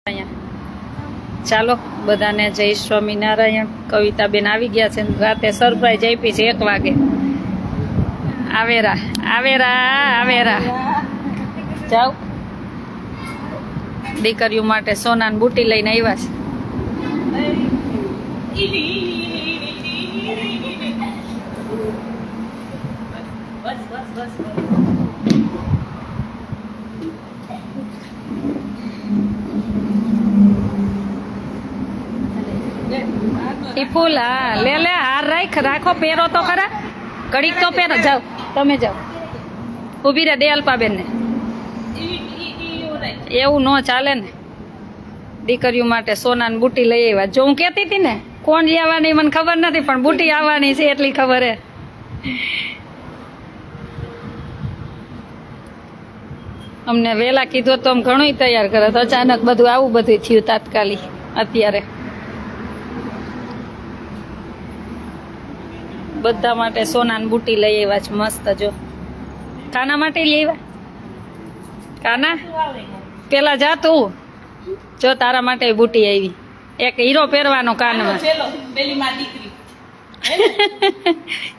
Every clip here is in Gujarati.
અહીંયા ચાલો બધાને જય સ્વામિનારાયણ. કવિતાબેન આવી ગયા છે, રાતે સરપ્રાઈઝ આપી છે 1 વાગે. આવેરા આવેરા આવેરા જાઓ, દીકરીઓ માટે સોનાની બુટી લઈને આવ્યા છે. ઈ ફૂલ હા લે લે, હાર રાખો, પહેરો તો ખરા, ઘડીક તો પહેરો. જાઓ તમે જાઓ, ઊભી રહે દયાલપાબેન ને. એવું ન ચાલે ને, દીકરીઓ માટે સોનાની બુટી લઈ આવ્યા. જો હું કહેતી હતી ને કોણ આવવાની મને ખબર નથી, પણ બુટી આવવાની છે એટલી ખબર હે. અમને વહેલા કીધું તો આમ ઘણું તૈયાર કરે, તો અચાનક બધું આવું બધું થયું તાત્કાલિક. અત્યારે બધા માટે સોનાની બુટી લઈ આવ્યા છે મસ્ત. જો કાના માટે લઈ આવ્યા. કાના પેલા જા તું, જો તારા માટે બુટી આવી, એક હીરો પહેરવાનો કાનમાં. પેલી માં દીકરી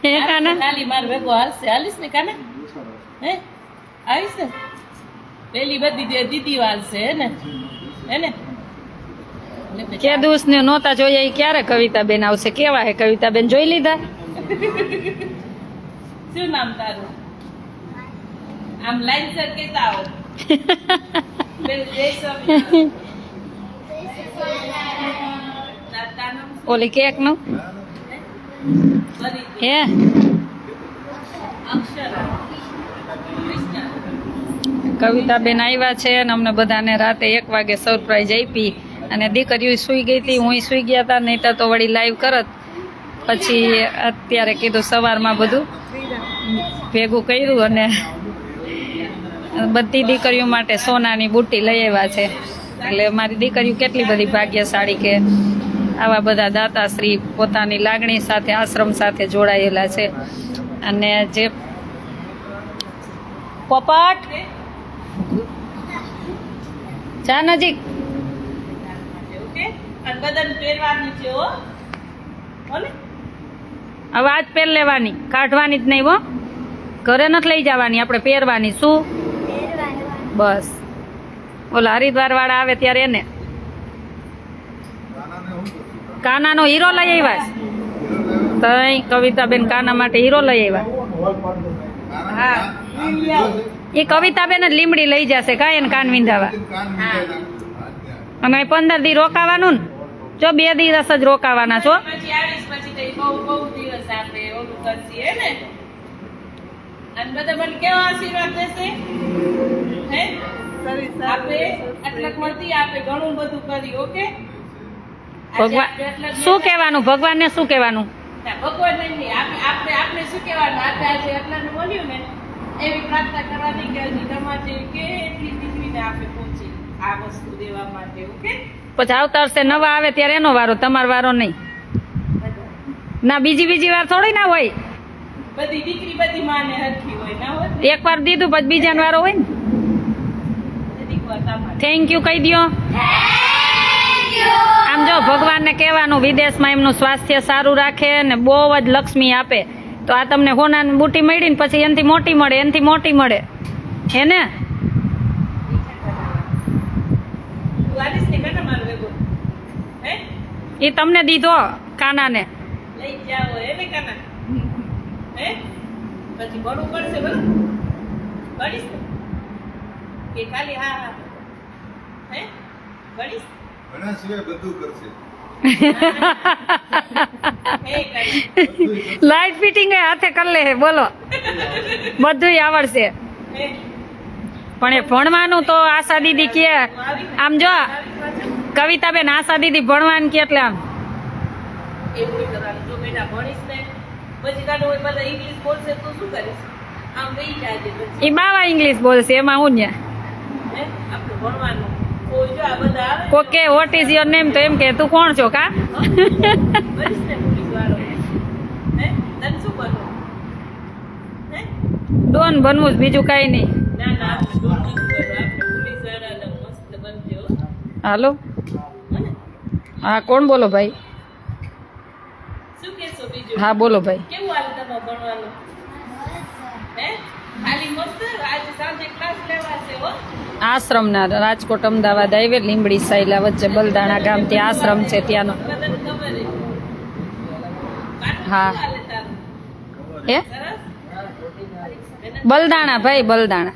હે કાના ખાલી માર ભેગો હાલશે, હાલીશ ને કાના? હે આવીશ ને? પેલી બધી દીદી વાલશે હે ને કે દૂસ ને નહોતા જોયા, એ ક્યારે કવિતાબેન આવશે? કેવા હે કવિતાબેન, જોઈ લીધા? શું નામ તારું? આમ લાઈન સર કેતા આવો. ઓલી કેક નું હે કવિતાબેન આવ્યા છે અને અમને બધાને રાતે 1 વાગે સરપ્રાઈઝ આપી. અને દીકરીઓ સુઈ ગઈ હતી, હું સુઈ ગયા હતા, નહીં તો વળી લાઈવ કરત. પછી અત્યારે કીધું સવારમાં બધું ભેગું કર્યું અને બધી દીકરીઓ માટે સોનાની બુટી લઈ આવ્યા છે. એટલે મારી દીકરીઓ કેટલી બધી ભાગ્યશાળી કે આવા બધા દાતાશ્રી પોતાની લાગણી સાથે આશ્રમ સાથે જોડાયેલા છે. અને જે પોપટ જા નજીક, હવે આજ પહેર લેવાની, કાઢવાની જ નહીં હો, ઘરે નથી લઈ જવાની, આપણે પહેરવાની. શું બસ ઓલા હરિદ્વાર વાળા આવે ત્યારે એને કાનાનો હીરો લઈ આવ્યા. તઈ કવિતાબેન કાના માટે હીરો લઈ આવ્યા. હા એ કવિતાબેન જ લીમડી લઈ જશે કાંઈ એને કાન વિંધાવા. અને 15 દી રોકાવાનું ને, જો 2 દિવસ જ રોકાવાના છો. શું કહેવાનું ભગવાનને, શું કહેવાનું? ભગવાન આપણે શું કહેવાનું? આપણે આજે એટલાનું બોલ્યું ને એવી પ્રાર્થના કરવાની કે હજી તમારે કેટલી દીકરીને આપે પહોંચી આ વસ્તુ દેવા માટે. ઓકે, પછી આવતા વર્ષે નવા આવે ત્યારે એનો વારો, તમારો વારો નહીં. ના બીજી વાર થોડી ના હોય, બધી દીકરી બધી માને હરખી હોય ના હોય. 1 વાર દીધું પછી બીજાનો વારો હોય ને. થેન્ક યુ કહી દો. આમ જો ભગવાનને કહેવાનું વિદેશમાં એમનું સ્વાસ્થ્ય સારું રાખે ને બહુ જ લક્ષ્મી આપે. તો આ તમને હોનાની બુટી મળી ને પછી એનાથી મોટી મળે, એનાથી મોટી મળે હે ને. એ તમને દીધો કાનાને. લઈ જાઓ હે ને કાના? હે પછી ભણવું પડશે, બરાબર? ભણીશ કે ખાલી હા હા હે ભણીશ? ભણ્યા સિવાય બધું કરશે. લાઈટ ફિટિંગ હાથે કરી લે, બોલો બધું આવડશે. પણ એ ભણવાનું તો આશા દીદી કે આમ જો કવિતાબેન આશા દીદી ભણવાનું કે એટલે આમ એવું કરવાનું. જો બેટા ભણીશ ને પછી કાઢો હોય બધા ઇંગ્લિશ બોલશે તો શું કરીશ? આમ રહી જાય એ બાવા ઇંગ્લિશ બોલશે, એમાં હું ને આપણે ભણવાનું. Okay, what is your name? તો એમ કે તું કોણ છો કા? ડોન બનવું જ, બીજું કઈ નહીં. હાલો હે ને? હા કોણ બોલો ભાઈ? શું કહેશો બીજું? હા બોલો ભાઈ. કેવું હાલે તમારે ભણવાનું? હે? ખાલી મસ્ત આજે સાંજે ક્લાસ લેવાશે હો. આશ્રમના રાજકોટ અમદાવાદ હાઈવે લીંબડી સાયલા વચ્ચે બલદાણા ગામ ત્યાં આશ્રમ છે ત્યાંનો. બધાને ખબર હે. હા. શું હાલે તારું? હે સરસ? બલદાણા ભાઈ બલદાણા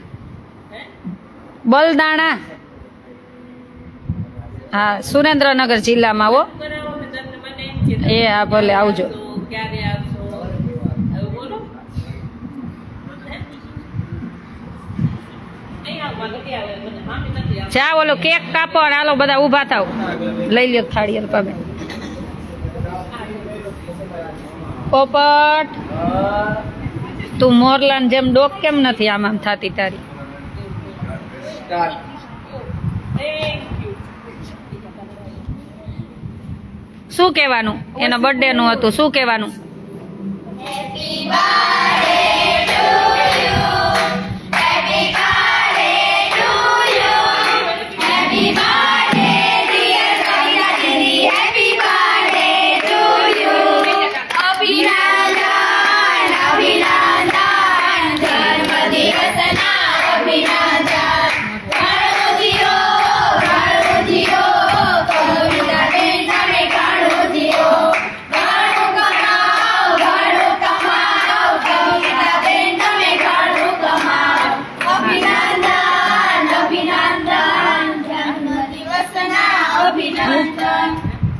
હે? બલદાણા હા સુરેન્દ્રનગર જિલ્લામાં હો. કરાવો ને તમને મને એમ કે એ હા ભલે આવજો. તો ક્યારે આવશો? હવે બોલો. હે? નહીં આવવા નથી આવે મને મામી નથી આવે. જા ઓલો કેક કાપો અને હાલો બધા ઊભા થાવ. લઈ લ્યો થાળી અલ્પાબેન. પોપટ તું મોરલાન જેમ ડોક કેમ નથી આમ આમ થાતી તારી? Thank you. શું કહેવાનું? એનો બર્થડે નું હતું, શું કહેવાનું?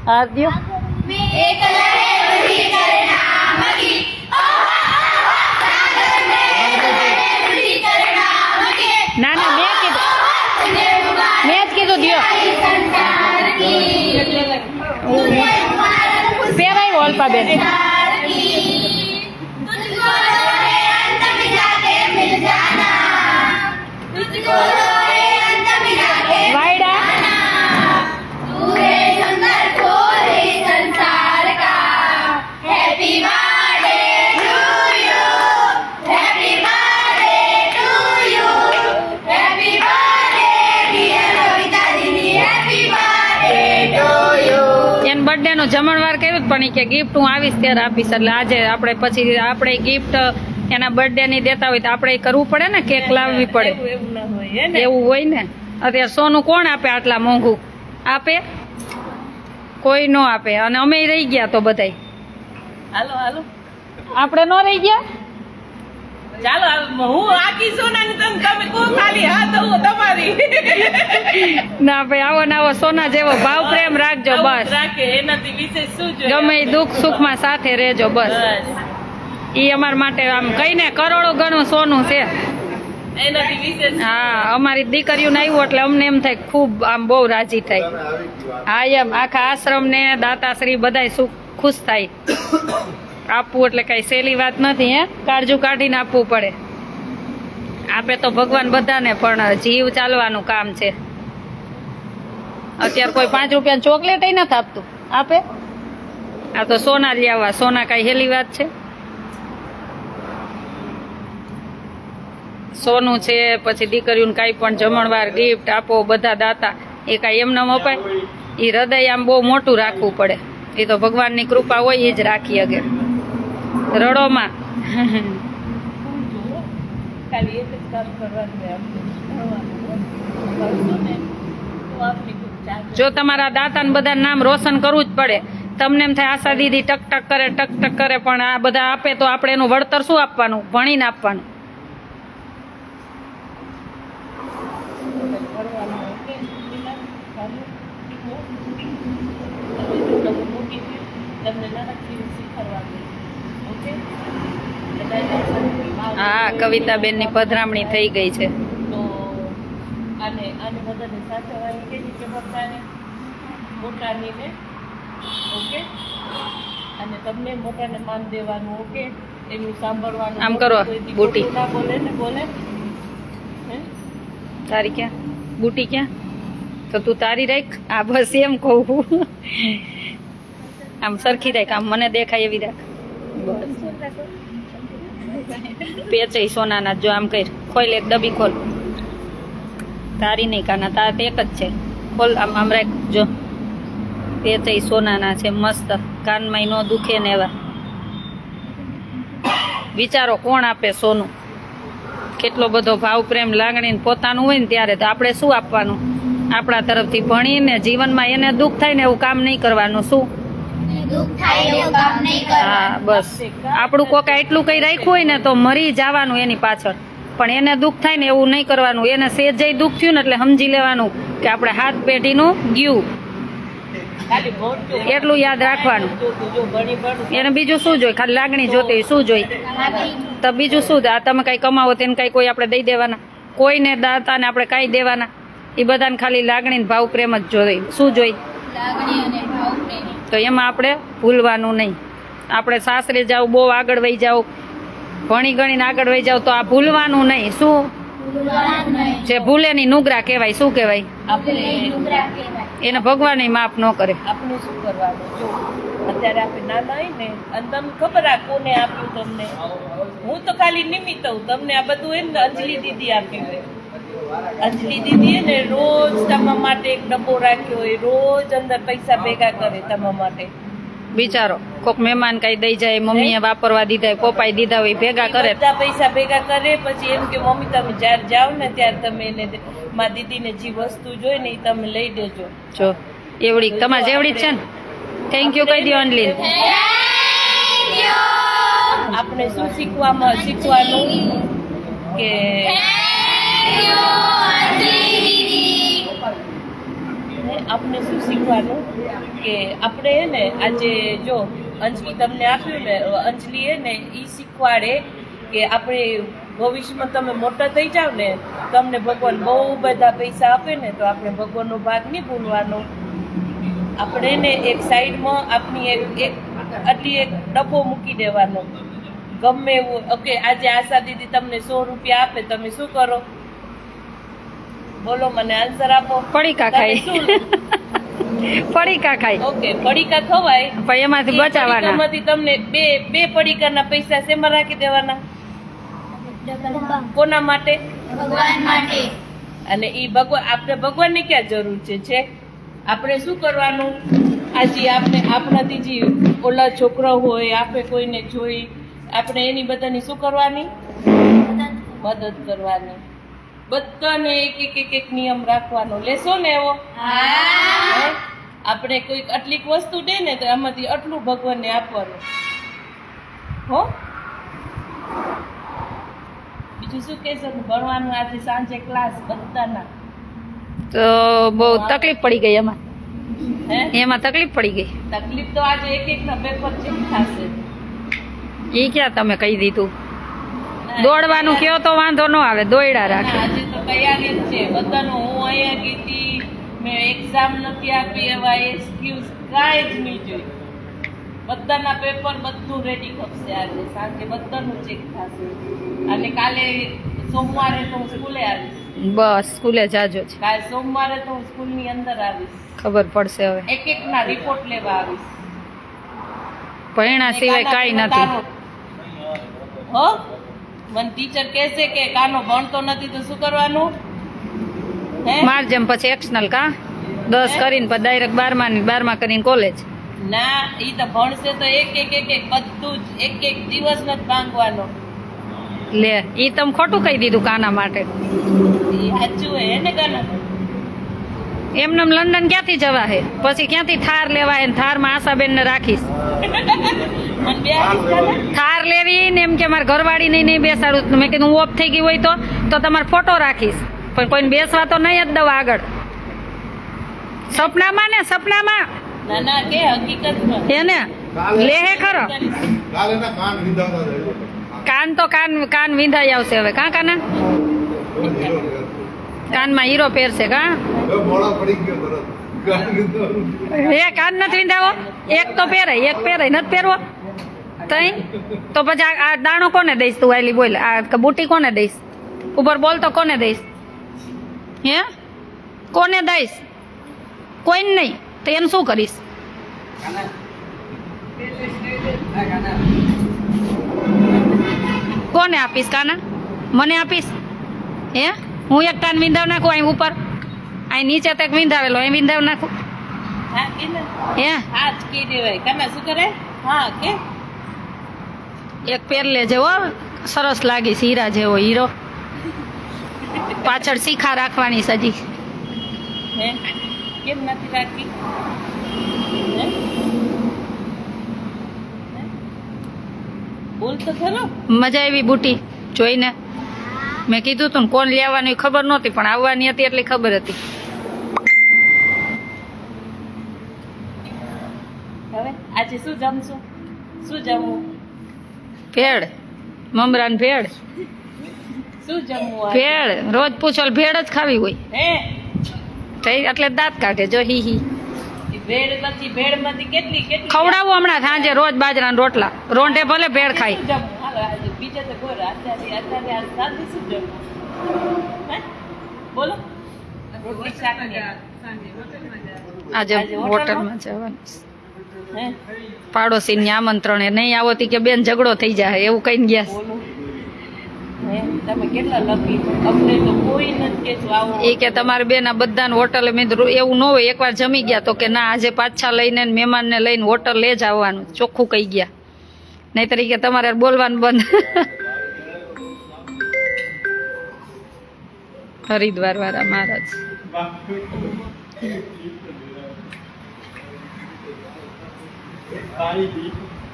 હા દ્યો. ના ના મેં જ કીધું દ્યો. પહેરાયો અલ્પાબેન. વાયડા એન બર્થડે નું જમણવાર કર્યું પણ ઈ કે ગિફ્ટ હું આવીશ ત્યારે આપીશ. એટલે આજે આપણે પછી આપણે ગિફ્ટ એના બર્થડે ની દેતા હોય તો આપણે કરવું પડે ને, કેક લાવવી પડે. એવું ના હોય હે ને? એવું હોય ને. અત્યારે સોનું કોણ આપે આટલા મોંઘું? આપે કોઈ નો આપે. અને અમે રહી ગયા તો બધાય હાલો હાલો આપણે નો રહી ગયા. ચાલો હું આખી સોનાની તમે કો ખાલી હા તો હું તમારી ના ભાઈ આવો ને આવો સોના જેવો ભાવ પ્રેમ રાખજો આવું જ બસ. રાખે એનાથી વિશેષ શું જોઈએ? ગમે ઈ દુઃખ સુખમાં સાથે રહેજો બસ. બસ ઈ અમાર માટે આમ કઈને કરોડો ગણું સોનું છે. એનાથી વિશેષ હા અમારી દીકરીઓને આવ્યું એટલે અમને એમ થાય ખૂબ આમ બહુ રાજી થાય. તમે આવી ગયું. હા એમ આખા આશ્રમ ને દાતાશ્રી બધાય સુખ ખુશ થાય. આપવું એટલે કઈ સહેલી વાત નથી. હે કાળજું કાઢીને આપવું પડે. આપે તો ભગવાન બધાને પણ જીવ ચાલવાનું કામ છે. અત્યારે કોઈ 5 રૂપિયાની ચોકલેટ નથી આપતું. આપે આ તો સોના લઈ આવવા. સોના કઈ હેલી વાત છે? સોનું છે પછી દીકરીઓને કાંઈ પણ જમણવાર ગિફ્ટ આપો બધા દાતા એ કાંઈ એમને અપાય? એ હૃદય આમ બહુ મોટું રાખવું પડે. એ તો ભગવાનની કૃપા હોય એ જ રાખી અગે. રડોમાં ખાલી એક જ કામ કરવાનું હોય આપણે ભણવાનું. કરશું ને તો આપણી ખૂબ ચાલે. જો તમારા દાતાને બધા નામ રોશન કરવું જ પડે. તમને એમ થાય આશા દીદી ટક ટક કરે પણ આ બધા આપે તો આપણે એનું વળતર શું આપવાનું? ભણીને આપવાનું. ભણવાનું ઓકે તમને નાનકડી શીખવાડવાનું ઓકે. હા કવિતાબેનની પધરામણી થઈ ગઈ છે. તો આને બધાને સાચવવાની કેવી છે મોટાને ને ઓકે. અને તમને મોટાને માન દેવાનું ઓકે. એનું સાંભળવાનું. આમ કરો, કોઈ દી બુટી. ખોટું ના બોલે ને બોલે હે તારી ક્યાં બુટી ક્યાં? તો તું તારી રાખ. આ બસ એમ કહું છું. આમ સરખી રાખ. આમ મને દેખાય એવી રાખ. બસ પેચે સોનાના જો આમ કર. ખોલ એક ડબ્બી ખોલ. તારી નહીં કાના તાર તો એક જ છે. ખોલ આમ રાખ જો તે તો સોનાના છે મસ્ત કાનમાં નો દુખે ને એવા વિચારો કોણ આપે સોનું કેટલો બધો ભાવ પ્રેમ લાગણી ને પોતાનું હોય ને ત્યારે તો આપણે શું આપવાનું આપણા તરફથી ભણીને જીવનમાં એને દુઃખ થાય ને એવું કામ નહીં કરવાનું શું હા બસ આપણું કોક એટલું કઈ રાખ્યું હોય ને તો મરી જવાનું એની પાછળ પણ એને દુઃખ થાય ને એવું નહીં કરવાનું એને સેજય દુઃખ થયું ને એટલે સમજી લેવાનું કે આપણે હાથ પેઢીનું ગયું એટલું યાદ રાખવાનું એને બીજું શું જોઈ ખાલી લાગણી જોતી શું જોઈ તો બીજું શું આ તમે કઈ કમાવો તેને કઈ કોઈ આપણે દઈ દેવાના કોઈને દાતા ને આપણે કઈ દેવાના એ બધાને ખાલી લાગણી ને ભાવ પ્રેમ જ જોઈ શું જોઈ તો એમાં આપણે ભૂલવાનું નહીં આપણે સાસરે જાવ બહુ આગળ વહી જાવ ભણી ગણીને આગળ વહી જાવ તો આ ભૂલવાનું નહીં શું જે ભૂલે ની નુગરા કહેવાય શું કહેવાય એને ભગવાન માફ ન કરે આપણે શું કરવાનું જો અત્યારે આપણે નાના હોય ને અને તમને ખબર આ કોને આપ્યું તમને હું તો ખાલી નિમિત્ત હું તમને આ બધું એમ ને અંજલિ દીદી આપ્યું હોય અંજલિ દીદીએ ને રોજ તમારા માટે એક ડબ્બો રાખ્યો હોય રોજ અંદર પૈસા ભેગા કરે તમારા માટે બિચારો કોક મહેમાન કઈ દઈ જાય મમ્મીએ વાપરવા દીધા હોય પપ્પાએ દીધા હોય ભેગા કરે બધા પૈસા ભેગા કરે પછી એમ કે મમ્મી તમે જ્યારે જાઓ ને ત્યારે તમે એને મારા દીદીને જે વસ્તુ જોઈ ને એ તમે લઈ દેજો જો એવડી તમારે જેવડી જ છે ને થેન્ક યુ કહી દો અંજલિ આપણે શું શીખવાનું કે આપણે શું શીખવાનું કે આપણે હે ને આજે જો અંજલિ તમને આપ્યું ને અંજલિ હે ને એ શીખવાડે કે આપણે ભવિષ્યમાં તમે મોટા થઈ જાવ ને તમને ભગવાન બહુ બધા પૈસા આપે ને તો આપણે ભગવાનનો ભાગ નહીં ભૂલવાનો આપણે ને એક સાઈડમાં આપણી એક આટલી એક ડબ્બો મૂકી દેવાનો ગમે એવું ઓકે આજે આશા દીદી તમને 100 રૂપિયા આપે તમે શું કરો બોલો મને આન્સર આપો પડીકા ખાઈ પડીકા ખાઈ ઓકે પડીકા ખવાય પણ એમાંથી બચાવવાના એમાંથી તમને બે પડીકાના પૈસા શેમાં રાખી દેવાના કોના માટે ભગવાન માટે અને ઈ ભગવાન આપણે ભગવાનની ક્યાં જરૂર છે આપણે શું કરવાનું આજે આપણે આપણાથી જે ઓલા છોકરા હોય આપણે કોઈને જોઈ આપણે એની બધાની શું કરવાની મદદ કરવાની બધાને એક નિયમ રાખવાનો લેશો ને એવો આપણે કોઈ આટલીક વસ્તુ દે ને તો આમાંથી આટલું ભગવાનને આપવાનું હો બીજું શું કહેશો ભણવાનું આજે સાંજે ક્લાસ બધાના તો બહુ તકલીફ પડી ગઈ એમાં હે એમાં તકલીફ પડી ગઈ તકલીફ તો આજે એક ના પેપર ચેક થશે એ ક્યાં તમે કહી દીધું દોડવાનું કયો તો વાંધો ન આવે દોડ્યા રાખે આજે તો તૈયારી જ છે બધાનું હું અહીંયા ગઈ હતી મેં એક્ઝામ નથી આપી એવા એક્સક્યુઝ કાંઈ જ નહીં જોઈ બધાના પેપર બધું રેડી કરશે આજે સાંજે બધાનું ચેક થશે અને કાલે સોમવારે તો હું સ્કૂલે આવીશ બસ સ્કૂલે જાજો છે કાલે સોમવારે તો હું સ્કૂલની અંદર આવીશ ખબર પડશે હવે એક ના રિપોર્ટ લેવા આવીશ ભણ્યા સિવાય કાંઈ નથી હો મને ટીચર કહેશે કે કાનો ભણતો નથી તો શું કરવાનું હે માર જેમ પછી એક્શનલ કા 10 કરીને પછી ડાયરેક્ટ 12 કરીને કોલેજ ના ઈ તો ભણશે તો એક બધું જ એક દિવસ નથી ભાંગવાનો લે ઈ તમે ખોટું કહી દીધું કાના માટે ઈ સાચું હે ને કાના એમને લંડન ક્યાંથી જવા હે પછી ક્યાંથી થાર લેવાય ને થારમાં આશાબેન ને રાખીશ મને બે થાર લેવી ને એમ કે મારે ઘરવાળી નહીં બેસાડું મેં કીધું ઓફ થઈ ગઈ હોય તો તમારો ફોટો રાખીશ પણ કોઈને બેસવા તો નહીં જ દઉં આગળ સપનામાં ના ના કે હકીકતમાં એને લે હે ખરો કાલે ના કાન વિંધાતા જાય કાન તો કાન વિંધાઈ આવશે હવે કાના કાનમાં હીરો પહેરશે કા મોડા પડી ગયો તરત કાન વિંધાતા એ કાન નથી વિંધાવો એક તો પહેરાય નથી પહેરવો તઈ તો પછી આ દાણો કોને દઈશ તું આલી બોલ આ બુટી કોને દઈશ ઉપર બોલ તો કોને દઈશ હે કોને દઈશ કોઈને નહીં તો એનું શું કરીશ કોને આપીશ કાના મને આપીશ હે હું એક કાન વિંધાવ નાખું અહીં ઉપર અહીં નીચે તક વિંધાવેલો અહીં વિંધાવ નાખું હા કે ને હે હા જ કે દેવાય કાના શું કરે હા કે એક પેર લેજે હો સરસ લાગી છે, હીરા જેવો હીરો. પાછળ શીખા રાખવાની છે હજી. હે કેમ નથી રાખી હે? હે? બોલ તો ખરો મજા આવી બુટી જોઈને. મેં કીધું તું ને કોણ લેવાની ખબર નહોતી પણ આવવાની હતી એટલી ખબર હતી. હવે આજે શું જમશું શું જમવું ભેળ મમરાન ભેળ શું જમવું આજે? ભેળ રોજ પૂછો ભેળ જ ખાવી હોય હે તો એટલે દાંત કાઢે જો હી હી. ઈ ભેળ પછી ભેળ માંથી કેટલી કેટલી ખવડાવું હમણાં સાંજે રોજ બાજરાના રોટલા રોંઢે ભલે ભેળ ખાય. શું જમવું હાલો આજે બીજા તો બોલ અત્યારે આ સાંજે શું જમવું હે બોલો રોટલી શાક ને આજે આજે હોટલમાં જવાનું હે પાડોશીને આમંત્રણ એ નહીં આવો તી કે બેન ઝઘડો થઈ જાય એવું કઈ ગયા. બોલો હે તમે કેટલા લકી અમને તો કોઈ નથી કેતું આવો એ કે તમારે બેન આ બધાને હોટલે મેં કીધું એવું ન હોય એકવાર જમી ગયા તો કે ના આજે પાછા લઈને ને મહેમાનને લઈને હોટલ લે જ આવવાનું ચોખ્ખું કહી ગયા નહીં તરીકે તમારે બોલવાનું બંધ. હરિદ્વાર વાળા મહારાજ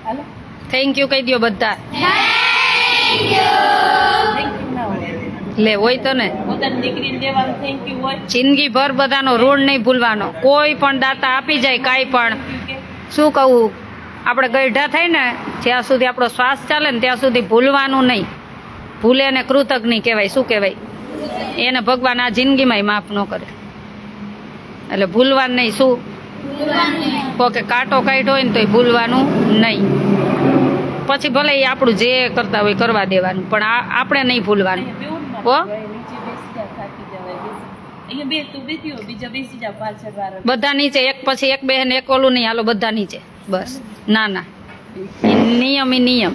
હાલો થેન્ક યુ કહી દો બધા. થેન્ક યુ ના હોય લે હોય તો ને પોતાની દીકરીને દેવાનું થેન્ક યુ હોય જિંદગીભર બધાનો ઋણ નહીં ભૂલવાનો. કોઈ પણ દાતા આપી જાય કાંઈ પણ કે શું કહું આપણે ગઈઢા થાય ને જ્યાં સુધી આપણો શ્વાસ ચાલે ને ત્યાં સુધી ભૂલવાનું નહીં. ભૂલે ને કૃતજ્ઞ કહેવાય શું કહેવાય એને ભગવાન આ જિંદગીમાંય માફ ન કરે એટલે ભૂલવાનું નહીં. શું કોકે કાંટો કાઢ્યો હોય ને તોય ભૂલવાનું નહીં. પછી ભલે એ આપણું જે કરતા હોય કરવા દેવાનું પણ આપણે નહીં ભૂલવાનું. અહીંયા બેવું હો? નીચે બેસી જા થાકી જવાય અહીંયા બે તું બેસી હો બીજા બેસી જા પાછળ વાળા બધા નીચે એક પછી એક બેન એક ઓલું નહીં હાલો બધા નીચે બસ. ના ના ઈ નિયમ ઈ નિયમ.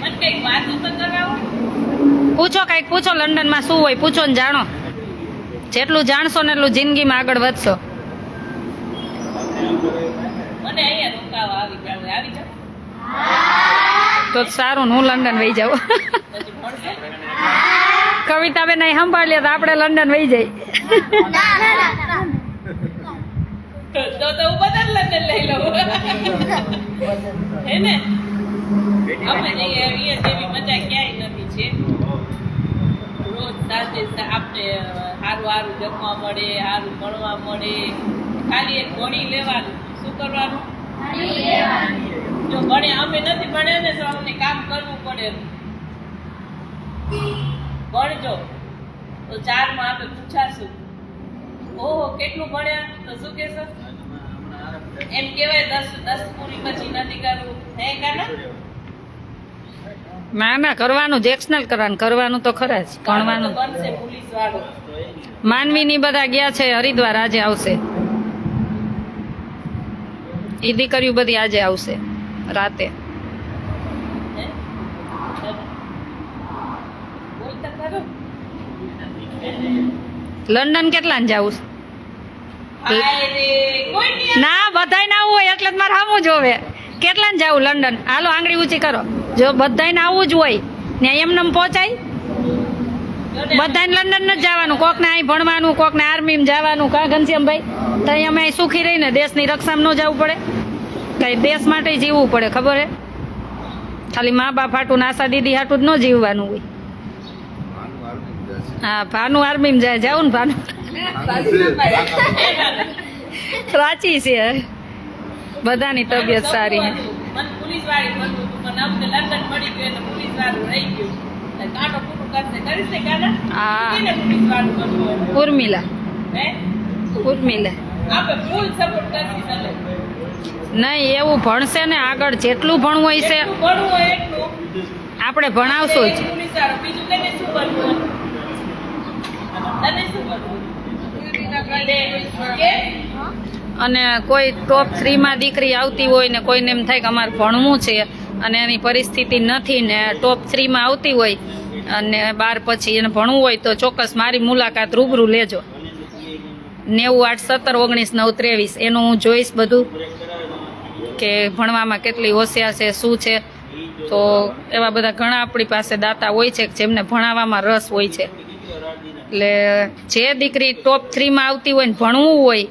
મને કઈક વાતો તો કરાવો પૂછો કંઈક પૂછો લંડનમાં શું હોય પૂછો ને જાણો. જેટલું જાણશો ને એટલું જિંદગીમાં આગળ વધશો. મને અહીંયા રોકાવા આવી જાવ તો સારું ને હું લંડન વહી જાઉં. પછી મળશે કવિતાબેન અહીં સંભાળીએ તો આપણે લંડન વહી જઈ. તો હું બધા લંડન લઈ લઉં હે ને અમે જઈએ અહીંયા જેવી મજા ક્યાંય નથી છે. રોજ સાંજે આપણે સારું સારું જમવા મળે સારું ભણવા મળે. ખાલી એક ભણી લેવાનું શું કરવાનું જો ભણે અમે નથી ભણ્યા ને તો અમને કામ કરવું પડે. ભણજો તો 4 માં આપણે પૂછાશું ઓહો કેટલું ભણ્યા તો શું કહેશો એમ કહેવાય 10 પૂરી પછી નથી કરવું હે કાના ના ના કરવાનું જ એક્શનલ કરવાનું તો ખરા જ ભણવાનું. બનશે પોલીસ વાળો માનવીની બધા ગયા છે હરિદ્વાર આજે આવશે. એ દીકરીઓ બધી આજે આવશે રાતે. હે બોલતા ખરો લંડન કેટલા ને જવું હાય રે કોઈ નહીં ના બધાય ના આવવું હોય એટલે જ મારે સામું જોવે. કેટલા ને જવું લંડન હાલો આંગળી ઊંચી કરો. જો બધાને આવવું જ હોય ને એમને પહોંચાય બધાને લંડન નથી જવાનું. કોકને અહીં ભણવાનું કોકને આર્મીમાં જવાનું કા ઘનશ્યામભાઈ તો અહીં અમે અહીં સુખી રહીને દેશની રક્ષામાં ન જવું પડે કઈ દેશ માટે જીવવું પડે ખબર હે. ખાલી મા બાપ હાટું આશા દીદી હાટું જ ન જીવવાનું હોય. હા ભાનુ આર્મીમાં જાય જાવું ને ભાનુ રાચી છે બધાની તબિયત સારી છે. મને પોલીસ વાળી બનવું હતું પણ અમને લંડન મળી ગયું એટલે પોલીસ વાળું રહી ગયું એટલે કાંટો પૂરું કરશે કરીશ ને કાના હા. કેને પોલીસ વાળું બનવું હોય? ઉર્મિલા હે ઉર્મિલા આપણે ફૂલ સપોર્ટ કરશી ચાલો નહીં એવું ભણશે ને આગળ જેટલું ભણવું હોય છે જેટલું ભણવું હોય એટલું આપણે ભણાવશું જ. પોલીસ વાળું બીજું કને શું બનવું તને શું બનવું કે અને કોઈ ટોપ 3 માં દીકરી આવતી હોય ને કોઈને એમ થાય કે અમારે ભણવું છે અને એની પરિસ્થિતિ નથી ને ટોપ 3માં આવતી હોય અને 12 પછી એને ભણવું હોય તો ચોક્કસ મારી મુલાકાત રૂબરૂ લેજો. 98 17 19 9 23 એનું હું જોઈશ બધું કે ભણવામાં કેટલી હોશિયાર છે શું છે. તો એવા બધા ઘણા આપણી પાસે દાતા હોય છે જેમને ભણાવવામાં રસ હોય છે. એટલે જે દીકરી ટોપ 3માં આવતી હોય ને ભણવું હોય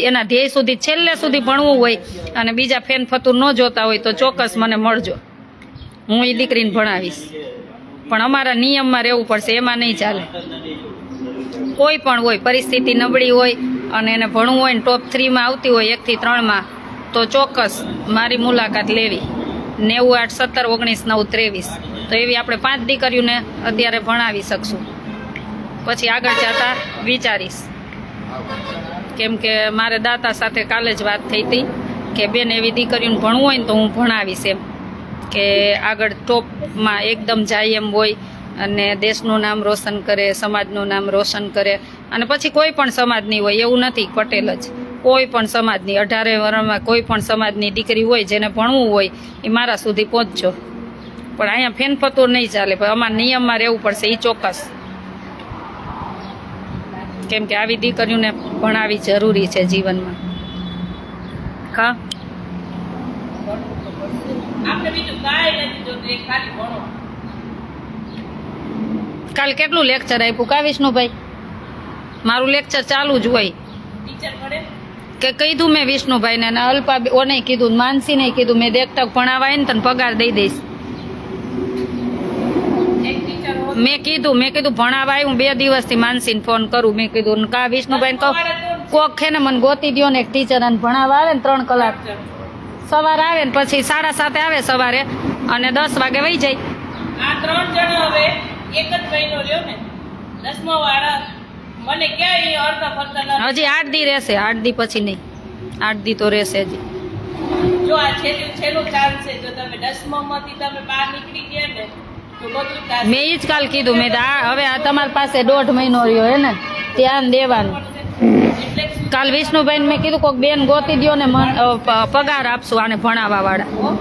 એના ધ્યેય સુધી છેલ્લે સુધી ભણવું હોય અને બીજા ફેન ફતુર ન જોતા હોય તો ચોક્કસ મને મળજો, હું એ દીકરીને ભણાવીશ. પણ અમારા નિયમમાં રહેવું પડશે, એમાં નહીં ચાલે. કોઈ પણ હોય પરિસ્થિતિ નબળી હોય અને એને ભણવું હોય ને ટોપ 3માં આવતી હોય 1 થી 3માં તો ચોક્કસ મારી મુલાકાત લેવી. 98 17 19 9 23 તો એવી આપણે 5 દીકરીઓને અત્યારે ભણાવી શકશું. પછી આગળ જતા વિચારીશ, કેમ કે મારે દાતા સાથે કાલે જ વાત થઈ હતી કે બેન એવી દીકરીઓને ભણવું હોય ને તો હું ભણાવીશ, એમ કે આગળ ટોપમાં એકદમ જાય એમ હોય અને દેશનું નામ રોશન કરે, સમાજનું નામ રોશન કરે. અને પછી કોઈ પણ સમાજની હોય એવું નથી પટેલ જ, કોઈ પણ સમાજની 18 વર્ષમાં કોઈ પણ સમાજની દીકરી હોય જેને ભણવું હોય એ મારા સુધી પહોંચજો. પણ અહીંયા ફેન ફતૂર નહીં ચાલે, પણ અમારા નિયમમાં રહેવું પડશે એ ચોક્કસ, કેમ કે આવી દીકરીઓને ભણાવી જરૂરી છે જીવનમાં. હા આપણે બીજું કાંઈ નથી જોતું, એક ખાલી ભણો. કાલ કેટલું લેક્ચર આપ્યું કા વિષ્ણુભાઈ? મારું લેક્ચર ચાલુ જ હોય. ટીચર ભણે કે કીધું મેં વિષ્ણુભાઈને અને અલ્પા ઓને કીધું, માનસીને કીધું, મેં દેખતા ભણાવાય ને તને પગાર દઈ દઈશ. એક ટીચર હોત મેં કીધું ભણાવાય, હું 2 દિવસથી માનસીને ફોન કરું. મેં કીધું કા વિષ્ણુભાઈને કહું કોક છે ને મને ગોતી દ્યો ને એક ટીચર અને ભણાવવા આવે ને 3 કલાક સવારે આવે ને પછી 7:30 આવે સવારે અને 10 વાગે વહી જાય. આ 3 જણા હવે એક જ મહિનો લ્યો ને 10મા વાળા મને ક્યાંય અડધા ફરતા હજી 8 દી રહેશે, 8 દી પછી નહીં, 8 દી તો રહેશે હજી. જો આ છેલ્લો ચાન્સ છે, જો તમે 10મામાંથી તમે બહાર નીકળી ગયા ને તો બધું ચાન્સ મેં ઈ જ કાલ કીધું, મેં હવે આ તમારી પાસે 1.5 મહિનો રહ્યો હે ને ધ્યાન દેવાનું. એટલે કાલ વિષ્ણુભાઈને મેં કીધું કોઈક બેન ગોતી દ્યો ને પગાર આપશું આને ભણાવવા વાળા.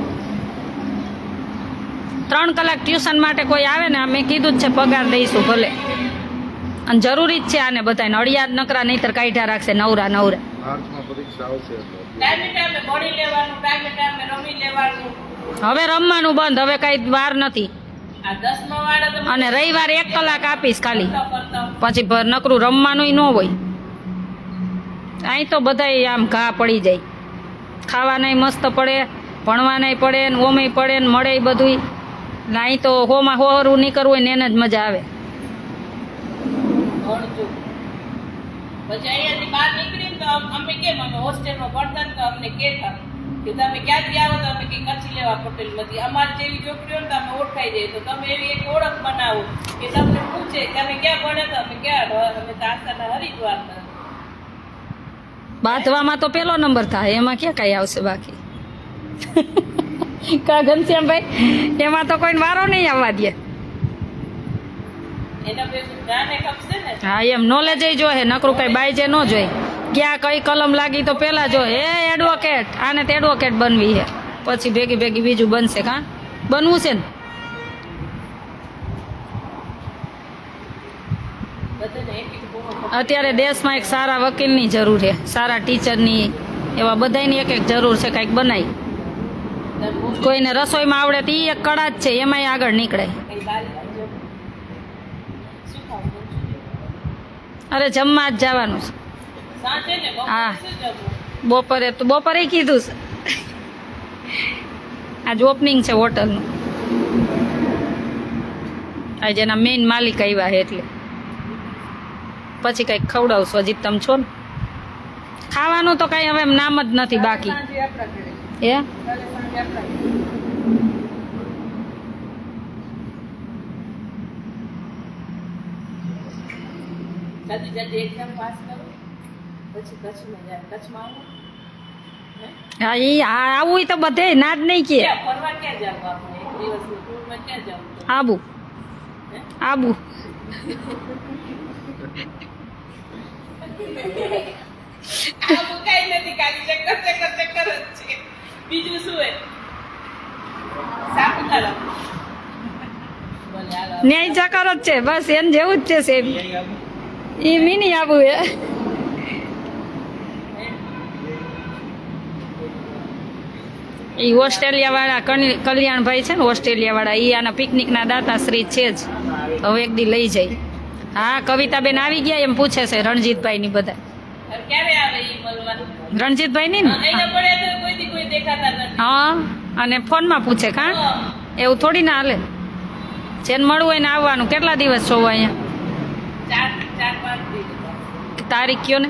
3 કલાક ટ્યુશન માટે કોઈ આવે ને મેં કીધું જ છે પગાર દઈશું ભલે. અને જરૂરી જ છે આને બધાને, અડિયાદ નકરા નહીતર કાઢ્યા રાખશે નવરા. માર્ચમાં પરીક્ષા આવશે એટલે ટાઈમે ભણી લેવાનું, ટાઈમે રમી લેવાનું. હવે રમવાનું બંધ, હવે કાંઈ વાર નથી. આ 10મા વાળા તમે અને રવિવારે 1 કલાક આપીશ ખાલી, ફરતા પછી નકરું રમવાનું ન હોય. અહીં તો બધાય આમ ઘા પડી જાય, ખાવાનાય મસ્ત પડે, ભણવાનાય પડે ને ઓમેય પડે ને મળે બધુંય. અહીં તો હોમાં હોરું નીકળવું હોય ને એને જ મજા આવે. ભણજો. પછી અહીંયાથી બહાર નીકળીને તો અમે કેમ અમે હોસ્ટેલમાં ભણતા ને તો અમને કહેતા કે તમે ક્યાંથી આવો તો અમે કંઈ કચ્છી લેવા પટેલમાંથી. અમારી જેવી છોકરીઓ ને તો અમે ઓળખાઈ જઈએ, તો તમે એવી એક ઓળખ બનાવો કે તમને પૂછે તમે ક્યાં ભણે તો અમે ક્યાં અમે તો આસ્થાના હરિદ્વારના. બાંધવામાં તો 1લો નંબર થાય, એમાં ક્યાં કાંઈ આવશે બાકી. કા ઘનશ્યામભાઈ, એમાં તો કોઈને વારો નહીં આવવા દે. એના ભેગું જાને ખપશે ને. હા એમ નોલેજ જોઈએ, નકરું કઈ બાયજે ન જોઈ. ક્યાં કઈ કલમ લાગી તો પેલા જો હે એડવોકેટ, આને તો એડવોકેટ બનવી છે, પછી ભેગી બીજું બનશે. કા બનવું છે ને? બધાને એક એક ગુણો અત્યારે દેશમાં એક સારા વકીલની જરૂર છે, સારા ટીચરની, એવા બધાની એક જરૂર છે. કાંઈક બનાવી, કોઈને રસોઈમાં આવડે તો એ એક કળા જ છે, એમાંય આગળ નીકળે. કઈ બારી આવજો. શું ખાવું? અરે જમવા જ જવાનું છે. સાંજે ને હા. બપોરે શું જમવું? બપોરે કીધું છે આજ ઓપનિંગ છે હોટલનું. આજે એના મેઇન માલિક આવ્યા છે એટલે પછી કંઈક ખવડાવશું. હજી તમે છો ને ખાવાનું તો કાંઈ હવે નામ જ નથી બાકી. સાંજે આપણા ઘરે. હે કાલે સાંજે આપણા ઘરે. જલ્દી એક્ઝામ પાસ કરો પછી કચ્છમાં જાય. કચ્છમાં આવો. હા એ આવું તો બધે ના જ નહીં કે ક્યાં ફરવા ક્યાં જાવ આપણે? એક દિવસની ટૂરમાં ક્યાં જાવ? આબુ આબુ કાંઈ નથી, ખાલી ચક્કર જ છે. બીજું શું હે? સાપુતારા બોલે હાલો ન્યાય ચકર જ છે બસ એમ જેવું જ છે સેમ એ મિની આબુ હે ઈ ઓસ્ટ્રેલિયા વાળા કલ્યાણભાઈ છે ને ઓસ્ટ્રેલિયા વાળા ઈ આના પિકનિક ના દાતાશ્રી છે જ હવે એક દી લઈ જાય હા કવિતાબેન આવી ગયા એમ પૂછે છે રણજીતભાઈ ની બધા હવે ક્યારે આવે ઈ મળવા રણજીતભાઈ ની ને અહીંયા પડે તો કોઈ દી કોઈ દેખાતા નથી હા અને ફોનમાં પૂછે કા એવું થોડી ના હાલે જેને મળવું હોય ને આવવાનું કેટલા દિવસ છો અહીંયા 4-5 દિવસ તારીખ કયો ને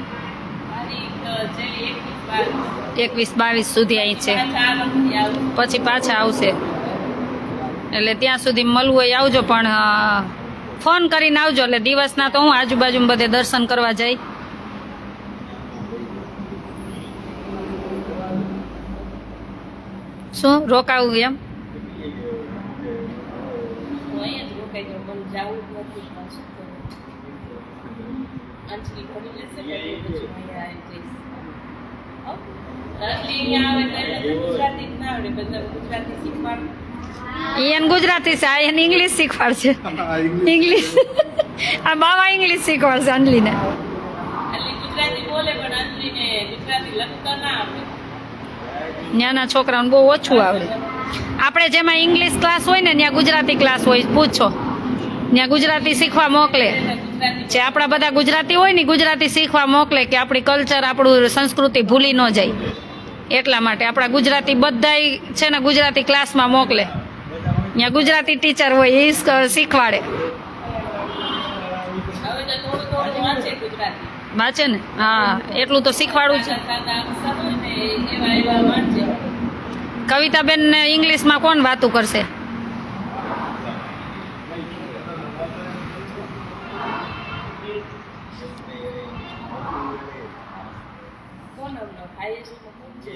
તારીખ જેવી 21-22 સુધી અહીં છે પછી પાછા આવશે એટલે ત્યાં સુધી મળવું હોય આવજો પણ ફોન કરીને આવજો એટલે દિવસના તો હું આજુબાજુ બધે દર્શન કરવા જઈ શું રોકાવું એમ અહીંયા જ રોકાઈ જાઉં પણ જાવું જ નથી પાછું તો. અંજલિ ભણી લેશે ને પછી અહીંયા આવી જઈશ હો? અંજલિ અહીંયા આવે તો એને તો ગુજરાતી જ ના આવડે બધા ગુજરાતી શીખવાડ એને ગુજરાતી છે આ એને ઇંગ્લિશ શીખવાડશે ઇંગ્લિશ આ બાવા ઇંગ્લિશ શીખવાડશે અંજલીને અંજલિ ગુજરાતી બોલે પણ અંજલિને ગુજરાતી લખતા ના આવડે ત્યાંના છોકરાઓને બહુ ઓછું આવડે આપણે જેમાં ઇંગ્લિશ ક્લાસ હોય ને ત્યાં ગુજરાતી ક્લાસ હોય પૂછો ત્યાં ગુજરાતી શીખવા મોકલે ગુજરાતી જે આપણા બધા ગુજરાતી હોય ને ગુજરાતી શીખવા મોકલે કે આપણી કલ્ચર આપણું સંસ્કૃતિ ભૂલી ન જાય એટલા માટે આપણા ગુજરાતી બધાય છે ને ગુજરાતી ક્લાસમાં મોકલે ત્યાં ગુજરાતી ટીચર હોય એ શીખવાડે હવે તો થોડું થોડું વાંચે ગુજરાતી વાંચે ને હા એટલું તો શીખવાડવું છે સાદા અક્ષર હોય ને એવા એવા વાંચે કવિતાબેન ને ઇંગ્લિશમાં કોણ વાતું કરશે કોણ હાઈએસ્ટમાં કોણ છે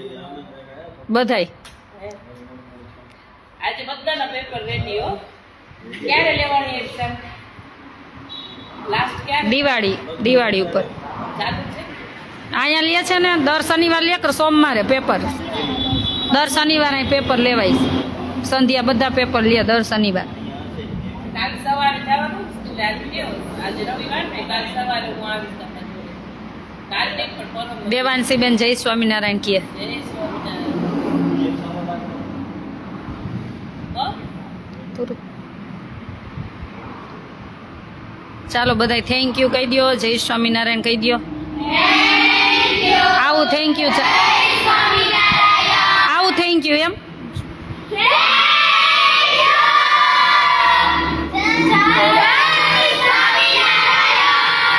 બધાય આજે બધાના પેપર રેડી હો ક્યારે લેવાની એક્ઝામ લાસ્ટ ક્યારે દિવાળી ઉપર ચાલુ છે અહીંયા લે છે ને દર શનિવાર લે કે સોમવારે પેપર દર શનિવારે પેપર લેવાય સંધ્યા બધા પેપર લે દર શનિવાર કાલ સવારે જવાનું સ્કૂલે આજે કેવો આજે રવિવાર ને કાલ સવારે હું આવીશ તમારી જોડે કાલ નહીં પણ પરમ દેવાંશીબેન જય સ્વામિનારાયણ કહે જય સ્વામિનારાયણ હો ચાલો બધાય થેન્ક યુ કહી દો જય સ્વામિનારાયણ કહી દો આવું થેન્ક યુ છે આવું થેન્ક યુ એમ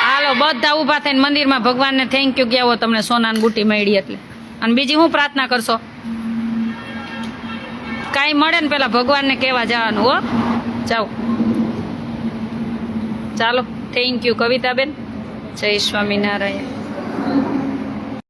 હાલો બધા ઊભા થઈને મંદિરમાં ભગવાનને થેન્ક યુ કહેવો તમને સોનાની બુટી મળી એટલે અને બીજી હું પ્રાર્થના કરશો કાંઈ મળે ને પેલા ભગવાનને કહેવા જવાનું હો જાઓ ચાલો થેન્ક યુ કવિતાબેન જય સ્વામિનારાયણ